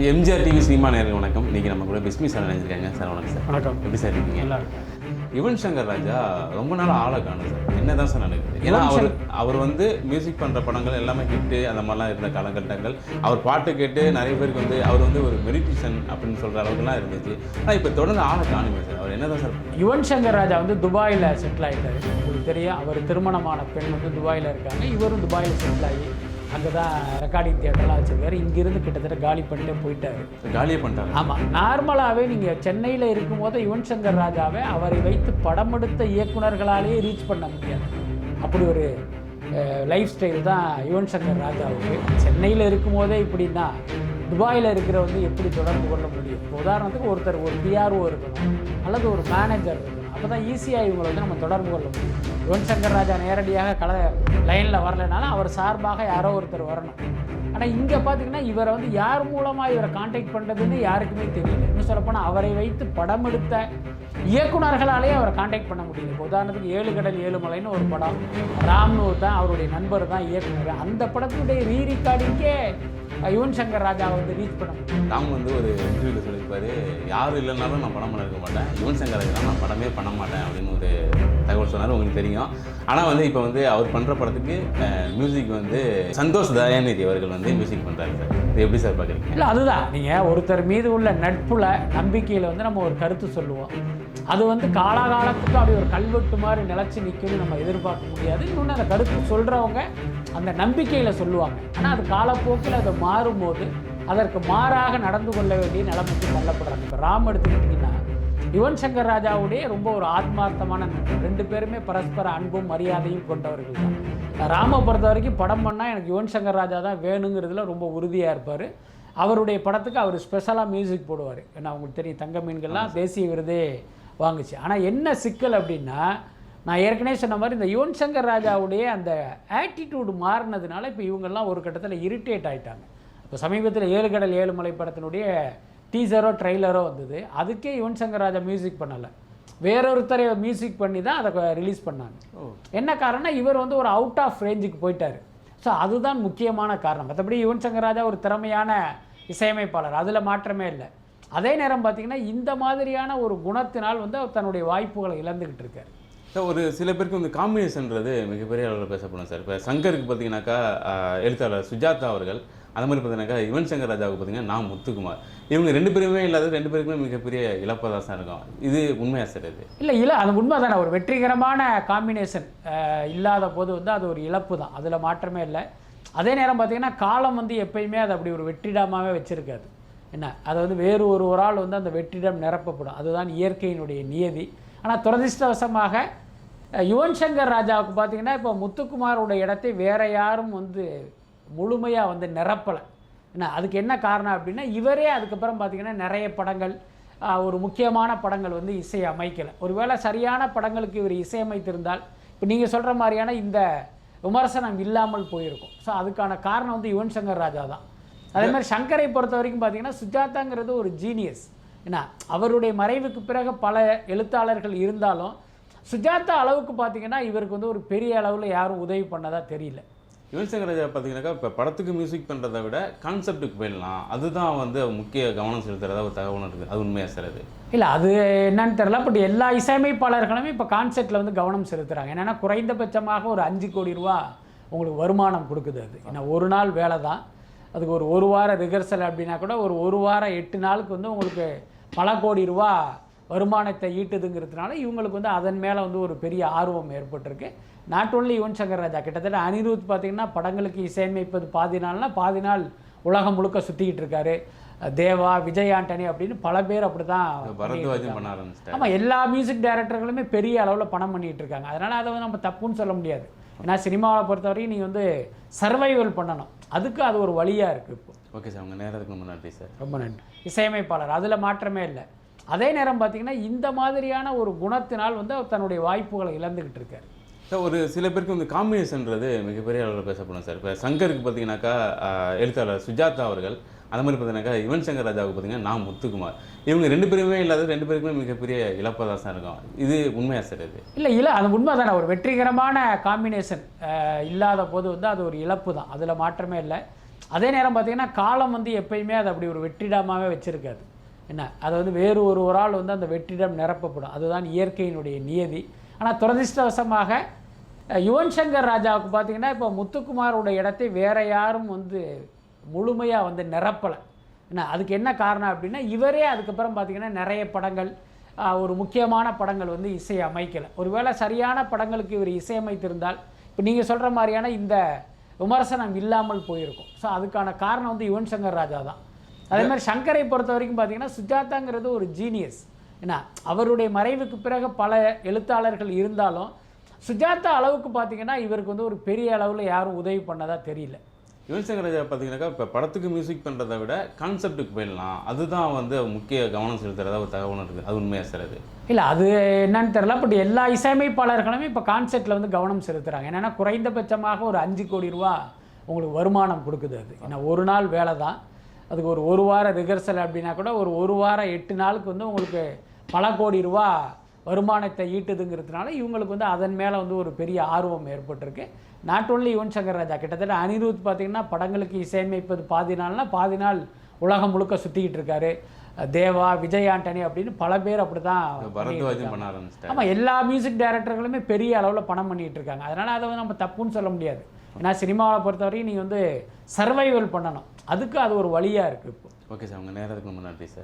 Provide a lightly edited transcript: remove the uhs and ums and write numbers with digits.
MGR TV cinema நேயர்களுக்கு வணக்கம். இன்றைக்கி நம்ம கூட பிஸ்மி சார் நினைச்சிருக்காங்க. சார் வணக்கம் சார். வணக்கம். எப்படி சார் இருக்கீங்க? நல்லா இருக்கும். யுவன் சங்கர் ராஜா ரொம்ப நாள் ஆளை காணும் சார். என்ன தான் சார் நடக்குது? ஏன்னா அவர் வந்து மியூசிக் பண்ணுற படங்கள் எல்லாமே ஹிட்டு அந்த மாதிரிலாம் இருந்த காலகட்டங்கள். அவர் பாட்டு கேட்டு நிறைய பேருக்கு வந்து அவர் வந்து ஒரு மெடிடேஷன் அப்படின்னு சொல்கிற அளவுக்குலாம் இருந்துச்சு. ஆனால் இப்போ தொடர்ந்து ஆளை காணுமே சார். அவர் என்ன தான் சார்? யுவன் சங்கர் ராஜா வந்து துபாயில் செட்டில் ஆகிட்டார். உங்களுக்கு தெரியும், அவர் திருமணமான பெண் வந்து துபாயில் இருக்காங்க. இவரும் துபாயில் செட்டில் ஆகி அங்கே தான் ரெக்கார்டிங் தியேட்டர்லாம் வச்சுருக்காரு. இங்கிருந்து கிட்டத்தட்ட காலி பண்ணிட்டு போயிட்டார். காலியே பண்ணிட்டாங்க. ஆமாம். நார்மலாகவே நீங்கள் சென்னையில் இருக்கும்போது யுவன் சங்கர் ராஜாவை அவரை வைத்து படம் எடுத்த இயக்குனர்களாலேயே ரீச் பண்ண முடியாது. அப்படி ஒரு லைஃப் ஸ்டைல் தான் யுவன் சங்கர் ராஜாவுக்கு. சென்னையில் இருக்கும்போதே இப்படின்னா துபாயில் இருக்கிற வந்து எப்படி தொடர்பு கொள்ள முடியும்? இப்போ உதாரணத்துக்கு ஒருத்தர் ஒரு பிஆர்ஓ இருக்கணும் அல்லது ஒரு மேனேஜர் இருக்கணும். அப்போ தான் ஈஸியாக இவங்களை வந்து நம்ம தொடர்பு கொள்ள முடியும். யுவன் சங்கர் ராஜா நேரடியாக லைனில் வரலைனாலும் அவர் சார்பாக யாரோ ஒருத்தர் வரணும். ஆனால் இங்கே பார்த்தீங்கன்னா இவரை வந்து யார் மூலமாக இவரை கான்டாக்ட் பண்ணுறதுன்னு யாருக்குமே தெரியல. இன்னும் சொல்லப்போனால் அவரை வைத்து படம் எடுத்த இயக்குனர்களாலேயே அவரை கான்டாக்ட் பண்ண முடியல. இப்போ உதாரணத்துக்கு 7 கடல் 7 மலைன்னு ஒரு படம், ராம்னூர் தான் அவருடைய நண்பர் தான் இயக்குனர். அந்த படத்துடைய ரீரிகார்டிங்கே யுவன் சங்கர் ராஜாவை வந்து ரீச் பண்ண முடியும். ராம் வந்து ஒரு இன்டர்வியூவில் சொல்லியிருப்பாரு, யாரும் இல்லைனாலும் நான் படம் பண்ண இருக்க மாட்டேன், யுவன் சங்கர் ராஜா நான் படமே பண்ண மாட்டேன் அப்படின்னு ஒரு தகவல் சொன்னார். உங்களுக்கு தெரியும். ஆனால் வந்து இப்போ வந்து அவர் பண்ணுற படத்துக்கு மியூசிக் வந்து சந்தோஷ் தயாநிதி அவர்கள் வந்து மியூசிக் பண்ணுறாரு சார். இது எப்படி சார் பார்க்குறீங்க? இல்லை, அதுதான் நீங்கள் ஒருத்தர் மீது உள்ள நட்புல நம்பிக்கையில் வந்து நம்ம ஒரு கருத்து சொல்லுவோம். அது வந்து காலாகாலத்துக்கு அப்படி ஒரு கல்வெட்டு மாதிரி நிலச்சி நிற்கும்னு நம்ம எதிர்பார்க்க முடியாது. இன்னொன்று அந்த கருத்து சொல்கிறவங்க அந்த நம்பிக்கையில் சொல்லுவாங்க. ஆனால் அது காலப்போக்கில் அது மாறும்போது அதற்கு மாறாக நடந்து கொள்ள வேண்டிய நிலைமைக்கு தள்ளப்படுறாங்க. இப்போ ராம் எடுத்துக்கிட்டிங்கன்னா யுவன் சங்கர் ராஜாவுடைய ரொம்ப ஒரு ஆத்மார்த்தமான நட்பு. 2 பேருமே பரஸ்பர அன்பும் மரியாதையும் கொண்டவர்கள் தான். ராமை பொறுத்த வரைக்கும் படம் பண்ணால் எனக்கு யுவன் சங்கர் ராஜா தான் வேணுங்கிறதுல ரொம்ப உறுதியாக இருப்பார். அவருடைய படத்துக்கு அவர் ஸ்பெஷலாக மியூசிக் போடுவார். ஏன்னா அவங்களுக்கு தெரியும், தங்க மீன்கள்லாம் தேசிய விருதே வாங்குச்சு. ஆனால் என்ன சிக்கல் அப்படின்னா, நான் ஏற்கனவே சொன்ன மாதிரி இந்த யுவன் சங்கர் ராஜாவுடைய அந்த ஆட்டிடியூடு மாறினதுனால இப்போ இவங்கெல்லாம் ஒரு கட்டத்தில் இரிட்டேட் ஆகிட்டாங்க. இப்போ சமீபத்தில் 7 கடல் 7 மலை படத்தினுடைய டீசரோ ட்ரெய்லரோ வந்தது. அதுக்கே யுவன் சங்கர் ராஜா மியூசிக் பண்ணலை, வேறொருத்தரை மியூசிக் பண்ணி தான் அதை ரிலீஸ் பண்ணாங்க. என்ன காரணம்? இவர் வந்து ஒரு அவுட் ஆஃப் ரேஞ்சுக்கு போயிட்டார். ஸோ அதுதான் முக்கியமான காரணம். மற்றபடி யுவன் சங்கர் ராஜா ஒரு திறமையான இசையமைப்பாளர், அதில் மாற்றமே இல்லை. அதே நேரம் பார்த்திங்கன்னா இந்த மாதிரியான ஒரு குணத்தினால் வந்து அவர் தன்னுடைய வாய்ப்புகளை இழந்துக்கிட்டு இருக்கார். சார், ஒரு சில பேருக்கு வந்து காம்பினேஷன்றது மிகப்பெரிய அளவில் பேசப்படும் சார். இப்போ சங்கருக்கு பார்த்தீங்கன்னாக்கா எழுத்தாளர் சுஜாதா அவர்கள், அது மாதிரி பார்த்தீங்கன்னாக்கா யுவன் சங்கர் ராஜாவுக்கு பார்த்தீங்கன்னா நான் முத்துக்குமார், இவங்க 2 பேருமே இல்லாத 2 பேருக்குமே மிகப்பெரிய இழப்பாக தான் சார் இருக்கும். இது உண்மையாக சார்? இது இல்லை அது உண்மை தானே. ஒரு வெற்றிகரமான காம்பினேஷன் இல்லாத போது வந்து அது ஒரு இழப்பு தான், அதில் மாற்றமே இல்லை. அதே நேரம் பார்த்திங்கன்னா காலம் வந்து எப்பயுமே அது அப்படி ஒரு வெற்றிடமாகவே வச்சுருக்காது. என்ன, அது வந்து வேறு ஒரு ஆள் வந்து அந்த வெற்றிடம் நிரப்பப்படும். அதுதான் இயற்கையினுடைய நியதி. ஆனால் துரதிர்ஷ்டவசமாக யுவன் சங்கர் ராஜாவுக்கு பார்த்திங்கன்னா இப்போ முத்துக்குமாரோட இடத்தை வேறு யாரும் வந்து முழுமையாக வந்து நிரப்பலை. என்ன, அதுக்கு என்ன காரணம் அப்படின்னா, இவரே அதுக்கப்புறம் பார்த்திங்கன்னா நிறைய படங்கள், ஒரு முக்கியமான படங்கள் வந்து இசை அமைக்கலை. ஒருவேளை சரியான படங்களுக்கு இவர் இசையமைத்திருந்தால் இப்போ நீங்கள் சொல்கிற மாதிரியான இந்த விமர்சனம் இல்லாமல் போயிருக்கும். ஸோ அதுக்கான காரணம் வந்து யுவன் சங்கர் ராஜா தான். அதே மாதிரி சங்கரை பொறுத்த வரைக்கும் பார்த்திங்கன்னா சுஜாதாங்கிறது ஒரு ஜீனியஸ். ஏன்னா அவருடைய மறைவுக்கு பிறகு பல எழுத்தாளர்கள் இருந்தாலும் சுஜாதா அளவுக்கு பார்த்திங்கன்னா இவருக்கு வந்து ஒரு பெரிய அளவில் யாரும் உதவி பண்ணதா தெரியல. யுவன் சங்கர் ராஜா பார்த்தீங்கன்னாக்கா இப்போ படத்துக்கு மியூசிக் பண்ணுறதை விட கான்செப்டுக்கு போயிடலாம், அதுதான் வந்து முக்கிய கவனம் செலுத்துறதா ஒரு தகவல் இருக்குது. அது உண்மையாக சார்? அது இல்லை, அது என்னன்னு தெரியல. பட் எல்லா இசையமைப்பாளர்களுமே இப்போ கான்செப்டில் வந்து கவனம் செலுத்துகிறாங்க. என்னென்னா குறைந்தபட்சமாக ஒரு 5 கோடி ரூபா உங்களுக்கு வருமானம் கொடுக்குது. அது ஏன்னா ஒரு நாள் வேலை தான், அதுக்கு ஒரு வார ரிஹர்சல் அப்படின்னா கூட ஒரு வாரம் 8 நாளுக்கு வந்து உங்களுக்கு பல கோடி ரூபா வருமானத்தை ஈட்டுதுங்கிறதுனால இவங்களுக்கு வந்து அதன் மேலே வந்து ஒரு பெரிய ஆர்வம் ஏற்பட்டிருக்கு. நாட் ஓன்லி யுவன் சங்கர் ராஜா, கிட்டத்தட்ட அனிருத் பார்த்திங்கன்னா படங்களுக்கு இசையமைப்பது பாதி நாள் உலகம் முழுக்க சுற்றிக்கிட்டு இருக்காரு. தேவா, விஜய் ஆண்டனி அப்படின்னு பல பேர் அப்படி தான் பண்ண ஆரம்பிச்சிட்டாங்க. ஆமாம், எல்லா மியூசிக் டைரக்டர்களுமே பெரிய அளவில் பணம் பண்ணிகிட்டு இருக்காங்க. அதனால் அதை வந்து நம்ம தப்புன்னு சொல்ல முடியாது. ஏன்னா சினிமாவை பொறுத்தவரைக்கும் நீங்கள் வந்து சர்வைவல் பண்ணணும், அதுக்கு அது ஒரு வழியாக இருக்குது இப்போ. ஓகே சார், உங்கள் நேரத்துக்கு ரொம்ப நன்றி சார். ரொம்ப நன்றி. இசையமைப்பாளர், அதில் மாற்றமே இல்லை. அதே நேரம் பார்த்திங்கன்னா இந்த மாதிரியான ஒரு குணத்தினால் வந்து அவர் தன்னுடைய வாய்ப்புகளை இழந்துக்கிட்டு இருக்கார். சார், ஒரு சில பேருக்கு வந்து காம்பினேஷன்றது மிகப்பெரிய அளவில் பேசப்படும் சார். இப்போ சங்கருக்கு பார்த்தீங்கன்னாக்கா எழுத்தாளர் சுஜாதா அவர்கள், அது மாதிரி பார்த்தீங்கன்னாக்கா யுவன் சங்கர் ராஜாவுக்கு பார்த்தீங்கன்னா நான் முத்துக்குமார், இவங்க 2 பேருமே இல்லாத 2 பேருக்குமே மிகப்பெரிய இழப்பாக தான் சார் இருக்கும். இது உண்மையாக சார்? இது இல்லை அது உண்மை தானே. ஒரு வெற்றிகரமான காம்பினேஷன் இல்லாத போது வந்து அது ஒரு இழப்பு தான், அதில் மாற்றமே இல்லை. அதே நேரம் பார்த்தீங்கன்னா காலம் வந்து எப்பயுமே அது அப்படி ஒரு வெற்றிடமாகவே வச்சுருக்காது. என்ன அதை வந்து வேறு ஒரு ஆள் வந்து அந்த வெற்றிடம் நிரப்பப்படும். அதுதான் இயற்கையினுடைய நியதி. ஆனால் துரதிர்ஷ்டவசமாக யுவன் சங்கர் ராஜாவுக்கு பார்த்தீங்கன்னா இப்போ முத்துக்குமாரோட இடத்தை வேறு யாரும் வந்து முழுமையாக வந்து நிரப்பலை. என்ன அதுக்கு என்ன காரணம் அப்படின்னா, இவரே அதுக்கப்புறம் பார்த்தீங்கன்னா நிறைய படங்கள், ஒரு முக்கியமான படங்கள் வந்து இசை அமைக்கலை. ஒருவேளை சரியான படங்களுக்கு இவர் இசையமைத்திருந்தால் இப்போ நீங்கள் சொல்கிற மாதிரியான இந்த விமர்சனம் இல்லாமல் போயிருக்கும். ஸோ அதுக்கான காரணம் வந்து யுவன் சங்கர் ராஜா தான். அதே மாதிரி சங்கரை பொறுத்த வரைக்கும் பார்த்தீங்கன்னா சுஜாதாங்கிறது ஒரு ஜீனியஸ். ஏன்னா அவருடைய மறைவுக்கு பிறகு பல எழுத்தாளர்கள் இருந்தாலும் சுஜாதா அளவுக்கு பார்த்தீங்கன்னா இவருக்கு வந்து ஒரு பெரிய அளவில் யாரும் உதவி பண்ணதா தெரியல. யுவன் சங்கர் ராஜா பார்த்தீங்கன்னாக்கா இப்போ படத்துக்கு மியூசிக் பண்ணுறதை விட கான்செப்டுக்கு போயிடலாம், அதுதான் வந்து முக்கிய கவனம் செலுத்துறதா ஒரு தகவல் இருக்குது. அது உண்மையாக சார்? அது இல்லை, அது என்னன்னு தெரியல. பட் எல்லா இசையமைப்பாளர்களுமே இப்போ கான்செப்டில் வந்து கவனம் செலுத்துகிறாங்க. என்னென்னா குறைந்தபட்சமாக ஒரு 5 கோடி ரூபா உங்களுக்கு வருமானம் கொடுக்குது. அது ஏன்னா ஒரு நாள் வேலை தான், அதுக்கு ஒரு வார ரிஹர்சல் அப்படின்னா கூட ஒரு வாரம் 8 நாளுக்கு வந்து உங்களுக்கு பல கோடி ரூபா வருமானத்தை ஈட்டுதுங்கிறதுனால இவங்களுக்கு வந்து அதன் மேலே வந்து ஒரு பெரிய ஆர்வம் ஏற்பட்டிருக்கு. நாட் ஓன்லி யுவன் சங்கர் ராஜா, கிட்டத்தட்ட அனிருத் பார்த்திங்கன்னா படங்களுக்கு இசையமைப்பது பாதி நாள் உலகம் முழுக்க சுற்றிக்கிட்டு இருக்காரு. தேவா, விஜய் ஆண்டனி அப்படின்னு பல பேர் அப்படி தான் பண்ண ஆரம்பிச்சிட்டாங்க. ஆமாம், எல்லா மியூசிக் டைரக்டர்களுமே பெரிய அளவில் பணம் பண்ணிகிட்டு இருக்காங்க. அதனால் அதை வந்து நம்ம தப்புன்னு சொல்ல முடியாது. ஏன்னா சினிமாவை பொறுத்தவரைக்கும் நீங்கள் வந்து சர்வைவல் பண்ணணும், அதுக்கு அது ஒரு வழியாக இருக்குது இப்போ. ஓகே சார், உங்கள் நேரத்துக்கு ரொம்ப நன்றி சார்.